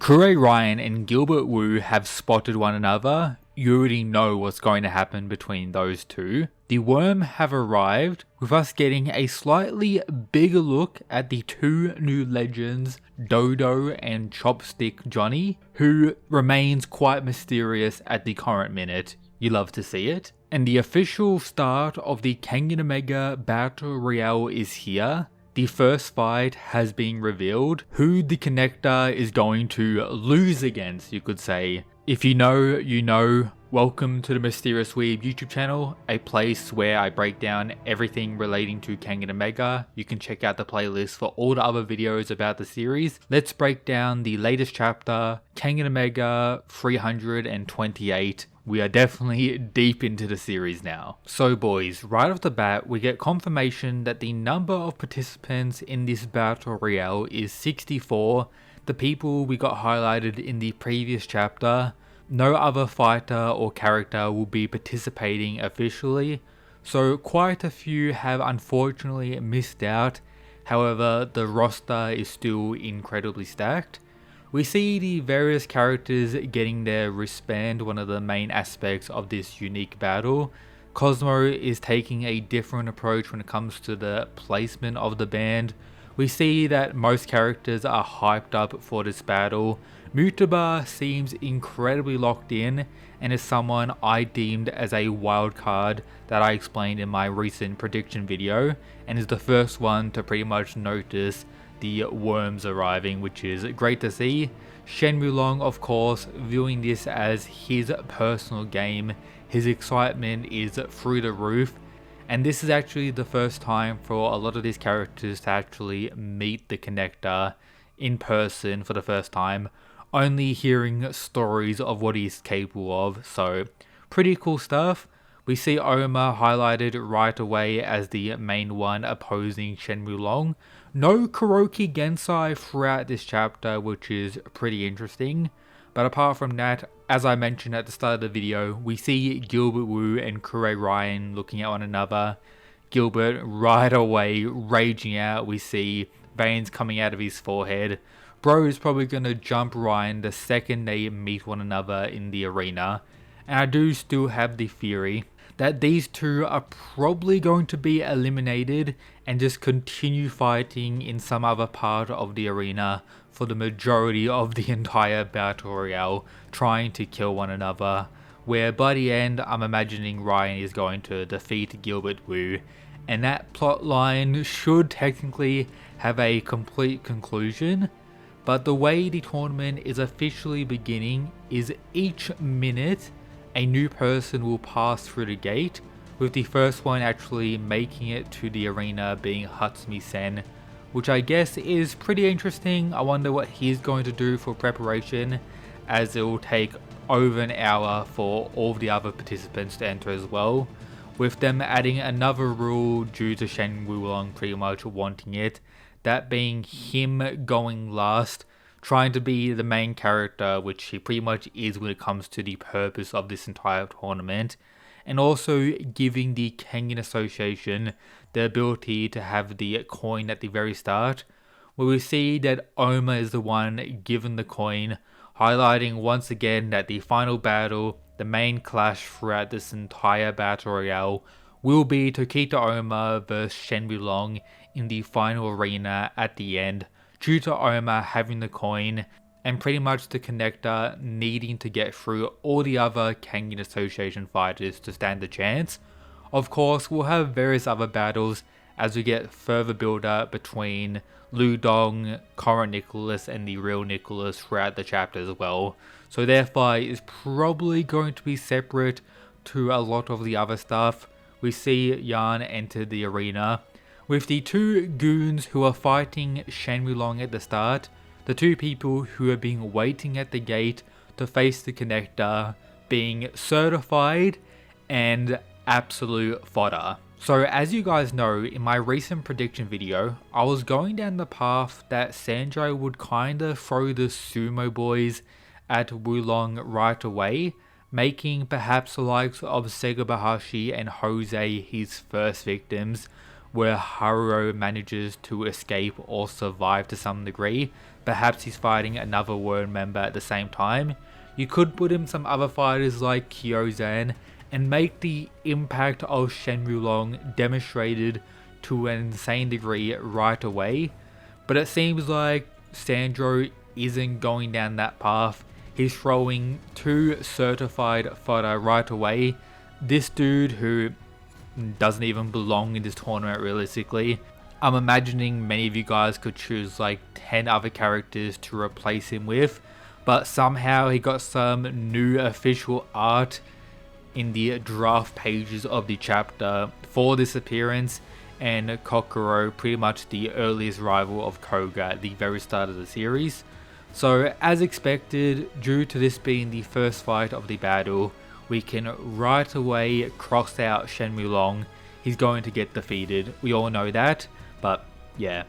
Kurei Ryan and Gilbert Wu have spotted one another. You already know what's going to happen between those two. The Worm have arrived, with us getting a slightly bigger look at the two new legends, Dodo and Chopstick Johnny, who remains quite mysterious at the current minute. You love to see it. And the official start of the Kengan Omega Battle Royale is here. The first fight has been revealed, who the connector is going to lose against, you could say. If you know, you know. Welcome to the Mysterious Weeb YouTube channel, a place where I break down everything relating to Kengan Omega. You can check out the playlist for all the other videos about the series. Let's break down the latest chapter, Kengan Omega 328. We are definitely deep into the series now. So boys, right off the bat, we get confirmation that the number of participants in this Battle Royale is 64. The people we got highlighted in the previous chapter. No other fighter or character will be participating officially, so quite a few have unfortunately missed out. However, the roster is still incredibly stacked. We see the various characters getting their wristband, one of the main aspects of this unique battle. Cosmo is taking a different approach when it comes to the placement of the band. We see that most characters are hyped up for this battle. Mutaba seems incredibly locked in and is someone I deemed as a wild card that I explained in my recent prediction video, and is the first one to pretty much notice the worms arriving, which is great to see. Shenmue Long, of course, viewing this as his personal game. His excitement is through the roof. And this is actually the first time for a lot of these characters to actually meet the connector in person for the first time, only hearing stories of what he's capable of, so pretty cool stuff. We see Oma highlighted right away as the main one opposing Shenmue Long. No Kuroki Gensai throughout this chapter, which is pretty interesting. But apart from that, as I mentioned at the start of the video, we see Gilbert Wu and Kurei Ryan looking at one another. Gilbert right away raging out. We see veins coming out of his forehead. Bro is probably going to jump Ryan the second they meet one another in the arena. And I do still have the theory that these two are probably going to be eliminated and just continue fighting in some other part of the arena for the majority of the entire Battle Royale, trying to kill one another, where by the end I'm imagining Ryan is going to defeat Gilbert Wu, and that plot line should technically have a complete conclusion. But the way the tournament is officially beginning is each minute a new person will pass through the gate, with the first one actually making it to the arena being Hatsumi-sen, which I guess is pretty interesting. I wonder what he's going to do for preparation, as it will take over an hour for all the other participants to enter as well, with them adding another rule due to Shenmue Long pretty much wanting it, that being him going last, trying to be the main character, which he pretty much is when it comes to the purpose of this entire tournament, and also giving the Kengan Association the ability to have the coin at the very start, where we see that Oma is the one given the coin, highlighting once again that the final battle, the main clash throughout this entire Battle Royale, will be Tokita Oma vs Shenmue Long in the final arena at the end, due to Oma having the coin and pretty much the connector needing to get through all the other Kengan Association fighters to stand a chance. Of course, we'll have various other battles as we get further build up between Lu Dong, current Nicholas, and the real Nicholas throughout the chapter as well. So their fight is probably going to be separate to a lot of the other stuff. We see Yan enter the arena, with the two goons who are fighting Shenmue Long at the start, the two people who have been waiting at the gate to face the connector being certified and absolute fodder. So as you guys know, in my recent prediction video, I was going down the path that Sanjo would kinda throw the sumo boys at Wulong right away, making perhaps the likes of Segabahashi and Jose his first victims, where Haruo manages to escape or survive to some degree, perhaps he's fighting another worm member at the same time. You could put him some other fighters like Kyozan and make the impact of Shenmue demonstrated to an insane degree right away, but it seems like Sandro isn't going down that path. He's throwing 2 certified fodder right away. This dude who doesn't even belong in this tournament realistically. I'm imagining many of you guys could choose like 10 other characters to replace him with, but somehow he got some new official art in the draft pages of the chapter for this appearance, and Kokoro, pretty much the earliest rival of Koga at the very start of the series. So as expected, due to this being the first fight of the battle, we can right away cross out Shenmue. He's going to get defeated, we all know that, but yeah.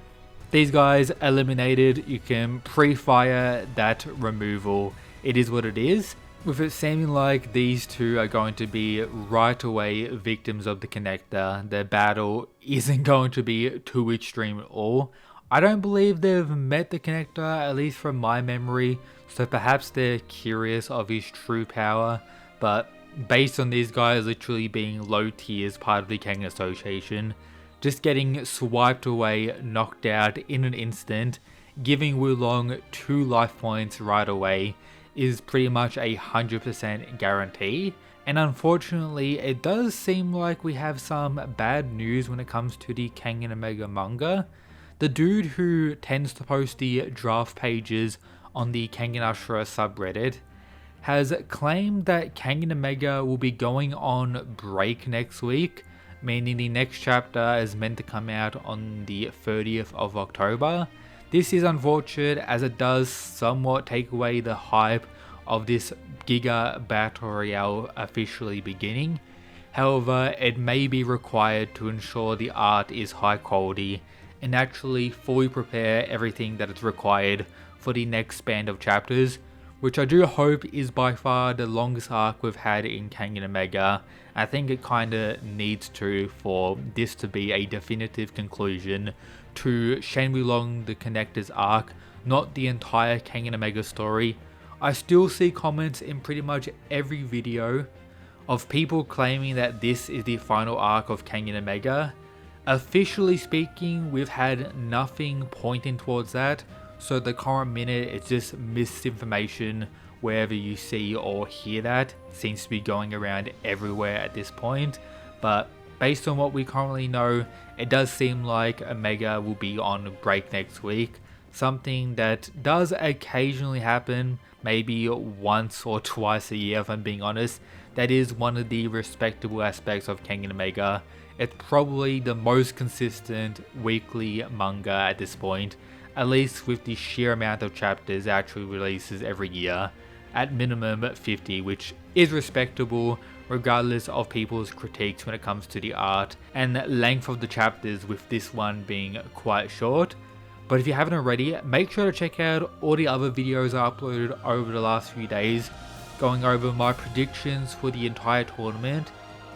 These guys eliminated, you can pre-fire that removal, it is what it is. With it seeming like these two are going to be right away victims of the connector, their battle isn't going to be too extreme at all. I don't believe they've met the connector, at least from my memory, so perhaps they're curious of his true power, but based on these guys literally being low tier as part of the Kengan Association, just getting swiped away, knocked out in an instant, giving Wulong 2 life points right away is pretty much a 100% guarantee. And unfortunately, it does seem like we have some bad news when it comes to the Kengan Omega manga. The dude who tends to post the draft pages on the Kengan Ashura subreddit has claimed that Kengan Omega will be going on break next week, meaning the next chapter is meant to come out on the 30th of October. This is unfortunate as it does somewhat take away the hype of this Giga Battle Royale officially beginning. However, it may be required to ensure the art is high quality and actually fully prepare everything that is required for the next span of chapters, which I do hope is by far the longest arc we've had in Kengan Omega. I think it kinda needs to for this to be a definitive conclusion to Shenmue the Connector's arc, not the entire Kengan Omega story. I still see comments in pretty much every video of people claiming that this is the final arc of Kengan Omega. Officially speaking, we've had nothing pointing towards that, so the current minute is just misinformation wherever you see or hear that. It seems to be going around everywhere at this point, but based on what we currently know, it does seem like Omega will be on break next week, something that does occasionally happen, maybe once or twice a year if I'm being honest. That is one of the respectable aspects of Kengan Omega. It's probably the most consistent weekly manga at this point, at least with the sheer amount of chapters it actually releases every year, at minimum 50, which is respectable regardless of people's critiques when it comes to the art and length of the chapters, with this one being quite short. But if you haven't already, make sure to check out all the other videos I uploaded over the last few days, going over my predictions for the entire tournament,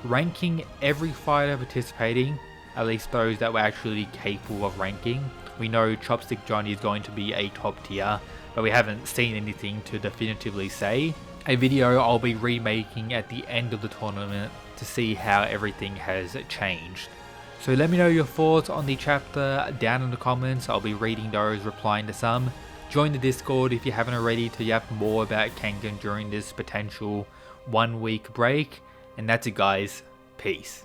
ranking every fighter participating, at least those that were actually capable of ranking. We know Chopstick Johnny is going to be a top tier, but we haven't seen anything to definitively say. A video I'll be remaking at the end of the tournament to see how everything has changed. So let me know your thoughts on the chapter down in the comments. I'll be reading those, replying to some. Join the Discord if you haven't already to yap more about Kengan during this potential 1 week break. And that's it guys, peace.